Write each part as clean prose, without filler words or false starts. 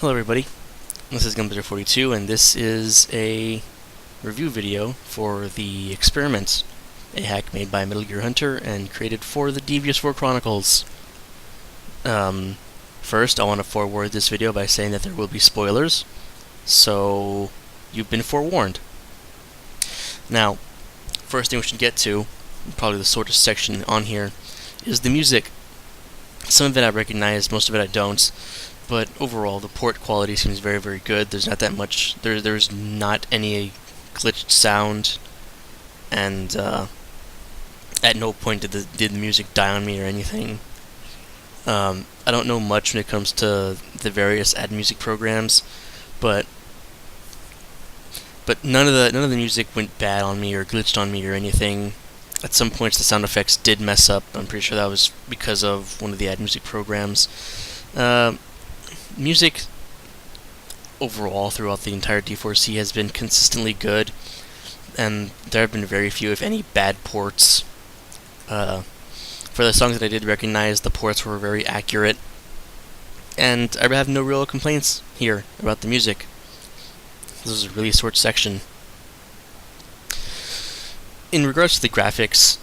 Hello everybody, this is Gunblazer 42 and this is a review video for the Experiment, a hack made by Metal Gear Hunter and created for the Devious 4 Chronicles. First, I want to forward this video by saying that there will be spoilers, so you've been forewarned. Now, first thing we should get to, probably the shortest section on here, is the music. Some of it I recognize, most of it I don't. But overall, the port quality seems very, very good. There's not that much. There's not any glitched sound, and at no point did the music die on me or anything. I don't know much when it comes to the various ad music programs, but none of the music went bad on me or glitched on me or anything. At some points, the sound effects did mess up. I'm pretty sure that was because of one of the ad music programs. Music overall throughout the entire D4C has been consistently good, and there have been very few, if any, bad ports. For the songs that I did recognize, the ports were very accurate, and I have no real complaints here about the music. This is a really short section. In regards to the graphics,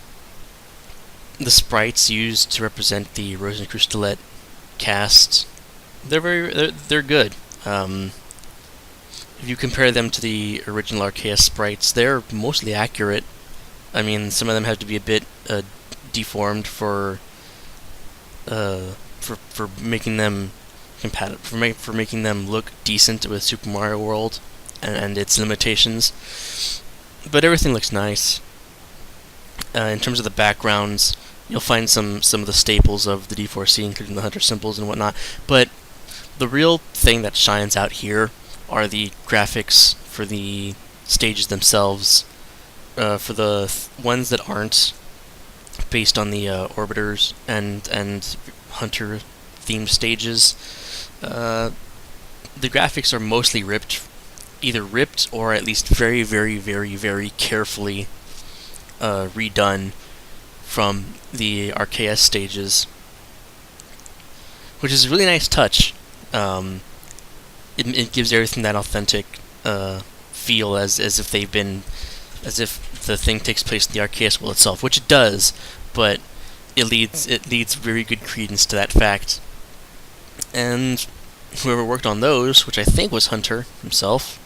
the sprites used to represent the Rosencreustelet cast, they're good. If you compare them to the original Arceus sprites, they're mostly accurate. I mean, some of them have to be a bit deformed for making them compatible, for making them look decent with Super Mario World and its limitations. But everything looks nice. In terms of the backgrounds, you'll find some of the staples of the D4C, including the hunter symbols and whatnot. But the real thing that shines out here are the graphics for the stages themselves. For the ones that aren't based on the orbiters and hunter themed stages, the graphics are mostly either ripped or at least very, very, very, very carefully redone from the Arceus stages, which is a really nice touch. It gives everything that authentic feel, as if the thing takes place in the Arceus world itself, which it does, but it leads very good credence to that fact. And whoever worked on those, which I think was Hunter himself,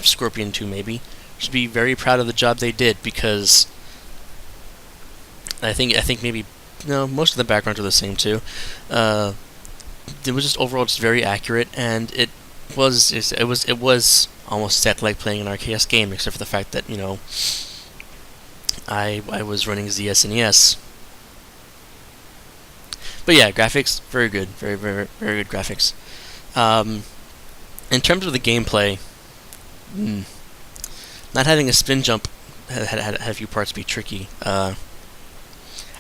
Scorpion 2 maybe, should be very proud of the job they did, because I think maybe most of the backgrounds are the same too. It was just overall just very accurate, and it was almost set like playing an Arceus game, except for the fact that I was running ZSNES. But yeah, graphics very good, very, very, very good graphics. In terms of the gameplay, not having a spin jump had a few parts be tricky. I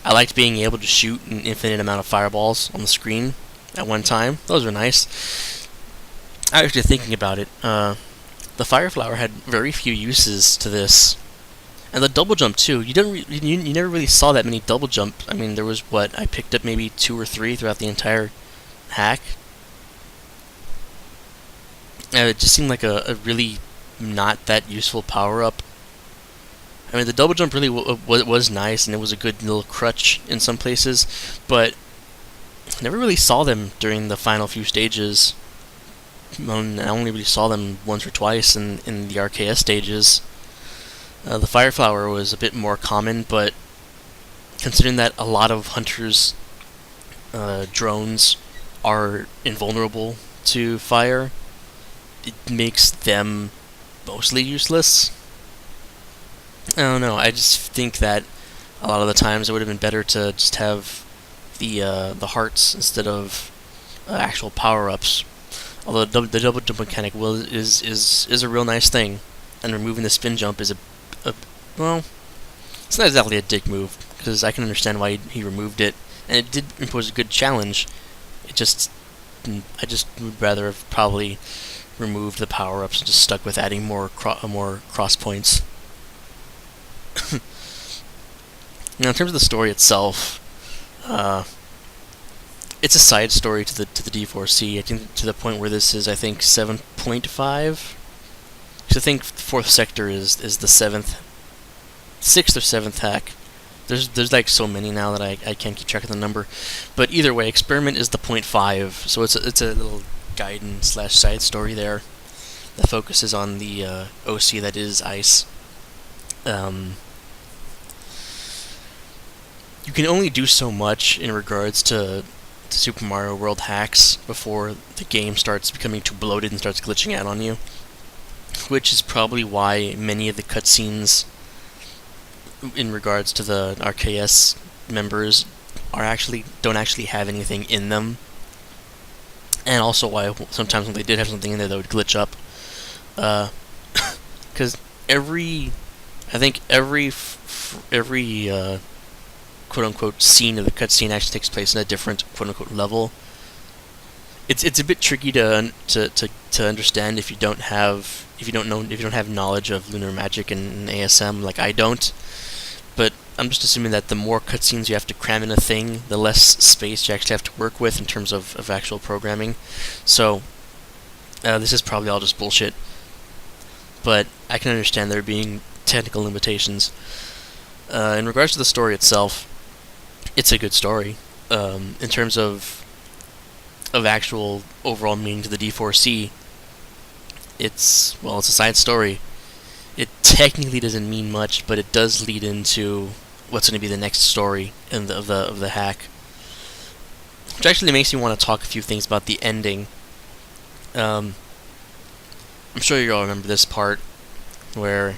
liked being able to shoot an infinite amount of fireballs on the screen at one time. Those were nice. Actually, thinking about it, the Fire Flower had very few uses to this, and the double jump too. You never really saw that many double jumps. I mean, there was I picked up maybe 2 or 3 throughout the entire hack. It just seemed like a really not that useful power up. I mean, the double jump really was nice, and it was a good little crutch in some places, but I never really saw them during the final few stages. I only really saw them once or twice in the Arceus stages. The Fire Flower was a bit more common, but considering that a lot of Hunter's drones are invulnerable to fire, it makes them mostly useless. I don't know, I just think that a lot of the times it would have been better to just have the hearts instead of actual power-ups. Although the double jump mechanic is a real nice thing, and removing the spin jump is well, it's not exactly a dick move, because I can understand why he removed it, and it did impose a good challenge. I just would rather have probably removed the power-ups and just stuck with adding more cross points. Now, in terms of the story itself, it's a side story to the D4C. I think to the point where this is, I think, 7.5. Because I think fourth sector is the sixth or seventh hack. There's like so many now that I can't keep track of the number. But either way, experiment is the 0.5. So it's a little guidance / side story there that focuses on the OC that is ice. You can only do so much in regards to Super Mario World hacks before the game starts becoming too bloated and starts glitching out on you, which is probably why many of the cutscenes in regards to the RKS members don't actually have anything in them, and also why sometimes when they did have something in there, they would glitch up. Because every quote-unquote scene of the cutscene actually takes place in a different quote-unquote level. It's a bit tricky to understand if you don't have knowledge of lunar magic and ASM like I don't. But I'm just assuming that the more cutscenes you have to cram in a thing, the less space you actually have to work with in terms of actual programming. So this is probably all just bullshit. But I can understand there being technical limitations. In regards to the story itself, it's a good story. In terms of actual overall meaning to the D4C, it's a side story. It technically doesn't mean much, but it does lead into what's going to be the next story of the hack, which actually makes me want to talk a few things about the ending. I'm sure you all remember this part where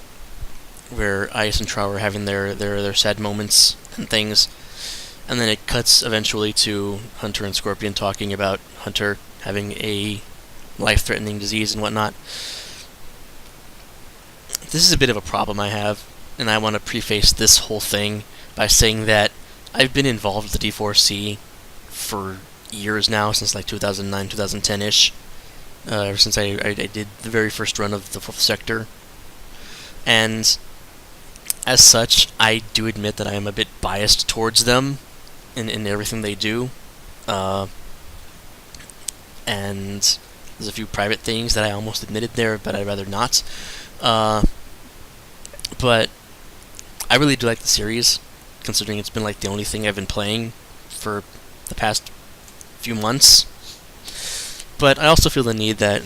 Ice and Trow are having their sad moments and things, and then it cuts eventually to Hunter and Scorpion talking about Hunter having a life-threatening disease and whatnot. This is a bit of a problem I have, and I want to preface this whole thing by saying that I've been involved with the D4C for years now, since like 2009, 2010-ish, ever since I did the very first run of the fourth sector. And as such, I do admit that I am a bit biased towards them in everything they do. And there's a few private things that I almost admitted there, but I'd rather not. But I really do like the series, considering it's been like the only thing I've been playing for the past few months. But I also feel the need that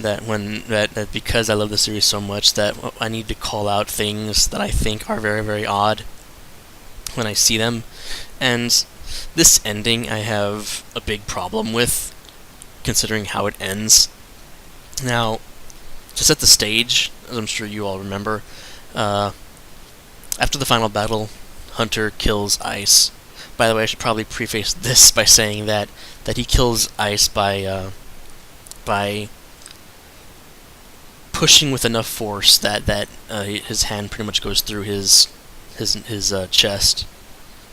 because I love the series so much, that I need to call out things that I think are very, very odd when I see them. And this ending I have a big problem with, considering how it ends. Now, to set the stage, as I'm sure you all remember, after the final battle, Hunter kills Ice. By the way, I should probably preface this by saying that he kills Ice by pushing with enough force that his hand pretty much goes through his chest.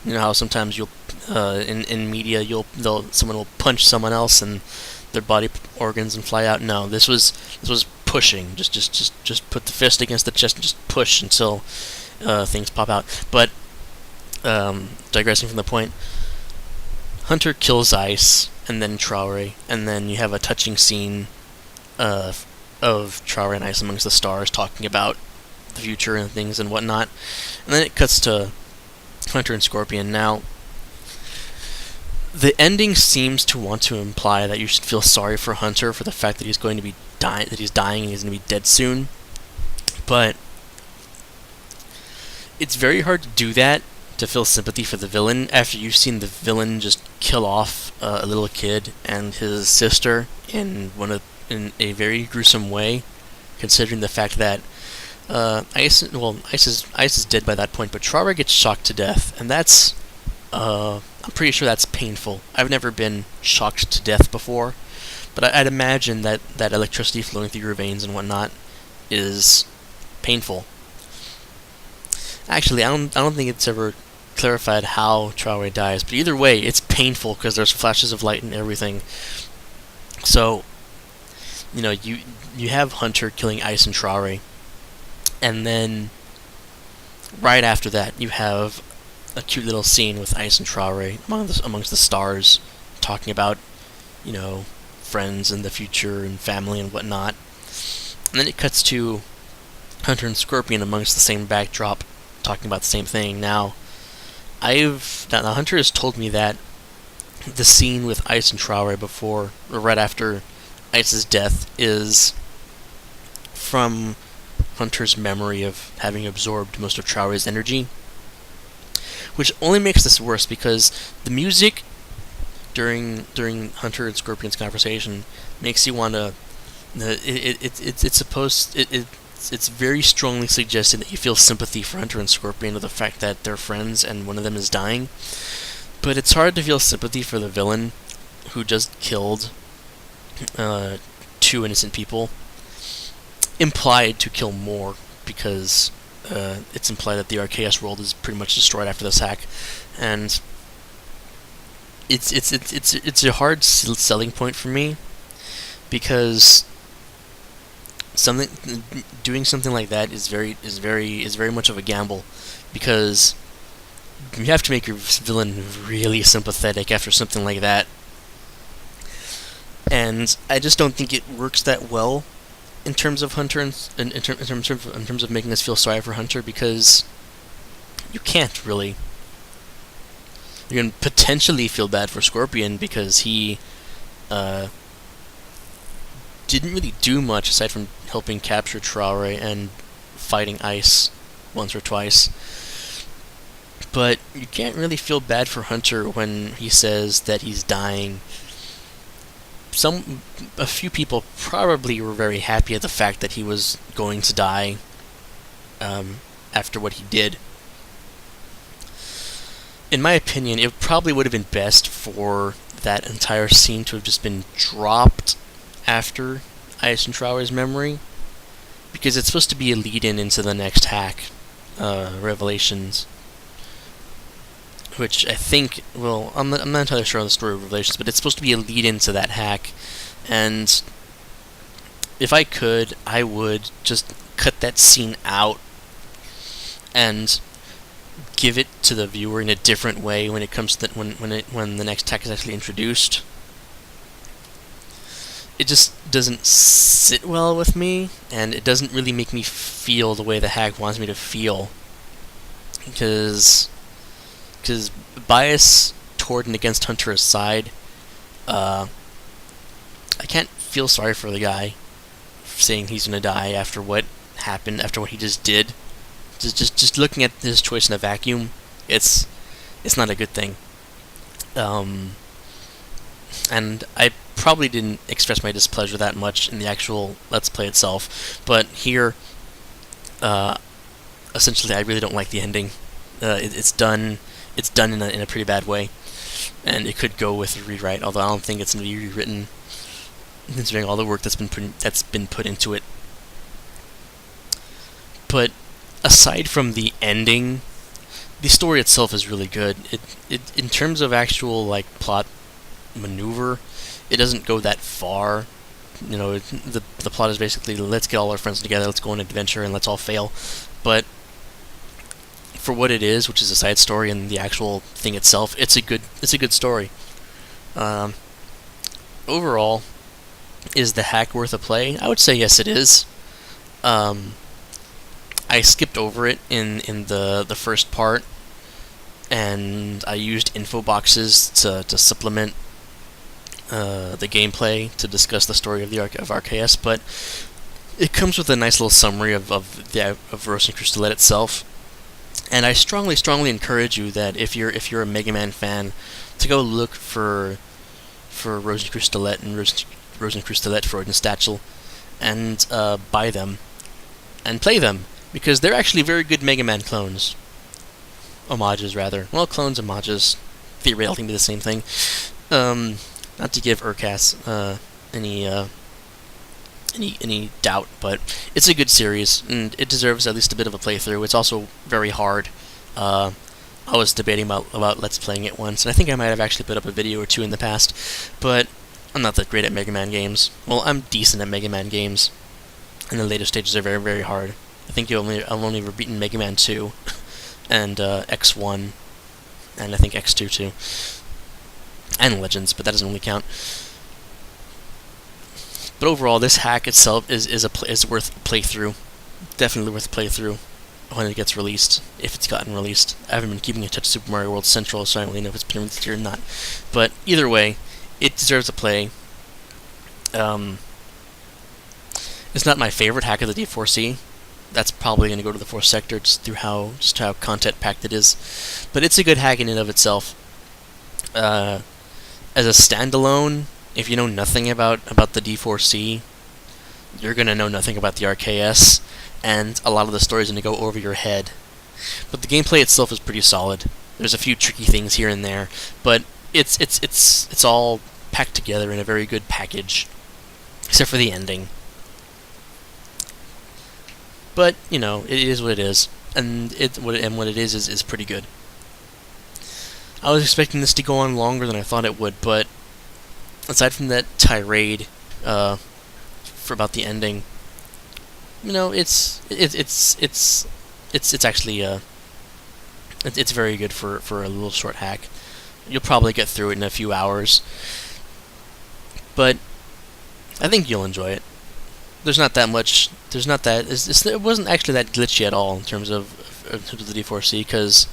You know how sometimes you'll in media someone will punch someone else and their body organs and fly out. No, this was pushing. Just put the fist against the chest and just push until things pop out. But digressing from the point, Hunter kills Ice and then Trowry, and then you have a touching scene of Trowry and Ice amongst the stars talking about the future and things and whatnot. And then it cuts to Hunter and Scorpion. Now, the ending seems to want to imply that you should feel sorry for Hunter for the fact that he's going to be dying and he's going to be dead soon. But it's very hard to do that, to feel sympathy for the villain, after you've seen the villain just kill off a little kid and his sister in a very gruesome way, considering the fact that Ice is dead by that point, but Trowry gets shocked to death, and that's I'm pretty sure that's painful. I've never been shocked to death before, but I'd imagine that electricity flowing through your veins and whatnot is painful. Actually, I don't think it's ever clarified how Trowry dies, but either way, it's painful because there's flashes of light and everything. So, you have Hunter killing Ice and Trowry, and then right after that, you have a cute little scene with Ice and Trowry amongst the stars, talking about you know, friends in the future and family and whatnot. And then it cuts to Hunter and Scorpion amongst the same backdrop, talking about the same thing. Now Hunter has told me that the scene with Ice and Trauer before, or right after Ice's death, is from Hunter's memory of having absorbed most of Trauer's energy, which only makes this worse because the music during Hunter and Scorpion's conversation makes you want to. It's very strongly suggested that you feel sympathy for Hunter and Scorpion with the fact that they're friends and one of them is dying. But it's hard to feel sympathy for the villain who just killed 2 innocent people. Implied to kill more, because it's implied that the Arceus world is pretty much destroyed after this hack, and it's a hard selling point for me, because doing something like that is very much of a gamble, because you have to make your villain really sympathetic after something like that, and I just don't think it works that well in terms of Hunter and in terms of making us feel sorry for Hunter, because you can't really. You can potentially feel bad for Scorpion because he didn't really do much aside from helping capture Trauer and fighting Ice once or twice. But you can't really feel bad for Hunter when he says that he's dying. A few people probably were very happy at the fact that he was going to die after what he did. In my opinion, it probably would have been best for that entire scene to have just been dropped after Ice and Trauer's memory, because it's supposed to be a lead-in into the next hack, Revelations, which I think, well, I'm not entirely sure on the story of Revelations, but it's supposed to be a lead-in to that hack, and if I could, I would just cut that scene out and give it to the viewer in a different way when it comes to when the next hack is actually introduced. It just doesn't sit well with me, and it doesn't really make me feel the way the hack wants me to feel, because bias toward and against Hunter aside, I can't feel sorry for the guy saying he's gonna die after what happened, after what he just did. Just looking at his choice in a vacuum, it's not a good thing. And I probably didn't express my displeasure that much in the actual Let's Play itself, but here, essentially, I really don't like the ending. It's done in a pretty bad way, and it could go with a rewrite. Although I don't think it's going to be rewritten, considering all the work that's been put into it. But aside from the ending, the story itself is really good. It in terms of actual plot maneuver, it doesn't go that far. You know, the plot is basically, let's get all our friends together, let's go on an adventure, and let's all fail. But for what it is, which is a side story, and the actual thing itself, it's a good story. Overall, is the hack worth a play? I would say yes, it is. I skipped over it in the first part, and I used info boxes to supplement the gameplay to discuss the story of Arceus, but it comes with a nice little summary of Rosencrystallette itself. And I strongly encourage you that if you're a Mega Man fan, to go look for Rosencrystallette and Rosencrystallette Freudenstachel, and buy them and play them, because they're actually very good Mega Man clones. Homages, rather. Well, clones, homages, theoretically be the same thing. Not to give Urcas any doubt, but it's a good series, and it deserves at least a bit of a playthrough. It's also very hard. I was debating about Let's Playing it once, and I think I might have actually put up a video or two in the past, but I'm not that great at Mega Man games. Well, I'm decent at Mega Man games, and the later stages are very, very hard. I think I've only ever beaten Mega Man 2, and X1, and I think X2 too, and Legends, but that doesn't really count. But overall, this hack itself is worth a playthrough. Definitely worth a playthrough when it gets released, if it's gotten released. I haven't been keeping in touch with Super Mario World Central, so I don't really know if it's been released here or not. But either way, it deserves a play. It's not my favorite hack of the D4C. That's probably going to go to the fourth sector just how content packed it is. But it's a good hack in and of itself. As a standalone, if you know nothing about the D4C, you're going to know nothing about the RKS, and a lot of the story is going to go over your head. But the gameplay itself is pretty solid. There's a few tricky things here and there, but it's all packed together in a very good package, except for the ending. But you know, it is what it is, and what it is pretty good. I was expecting this to go on longer than I thought it would, but aside from that tirade for about the ending, you know, it's actually it's very good for a little short hack. You'll probably get through it in a few hours, but I think you'll enjoy it. There's not that much. It wasn't actually that glitchy at all in terms of the D4C, because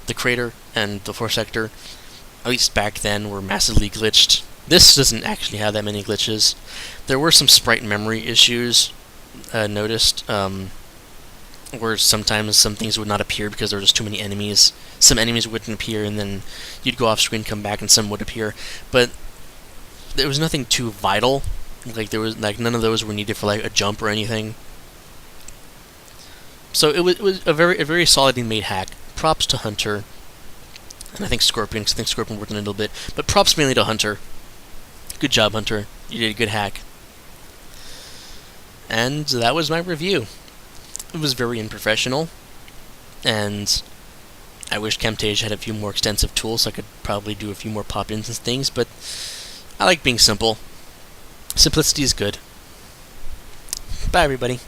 the crater and the fourth sector, at least back then, were massively glitched. This doesn't actually have that many glitches. There were some sprite memory issues noticed, where sometimes some things would not appear because there were just too many enemies. Some enemies wouldn't appear, and then you'd go off screen, come back, and some would appear. But there was nothing too vital. None of those were needed for a jump or anything. So it was a very solidly made hack. Props to Hunter, and I think Scorpion, because I think Scorpion worked on it a little bit, but props mainly to Hunter. Good job, Hunter. You did a good hack. And that was my review. It was very unprofessional, and I wish Camtasia had a few more extensive tools so I could probably do a few more pop-ins and things, but I like being simple. Simplicity is good. Bye, everybody.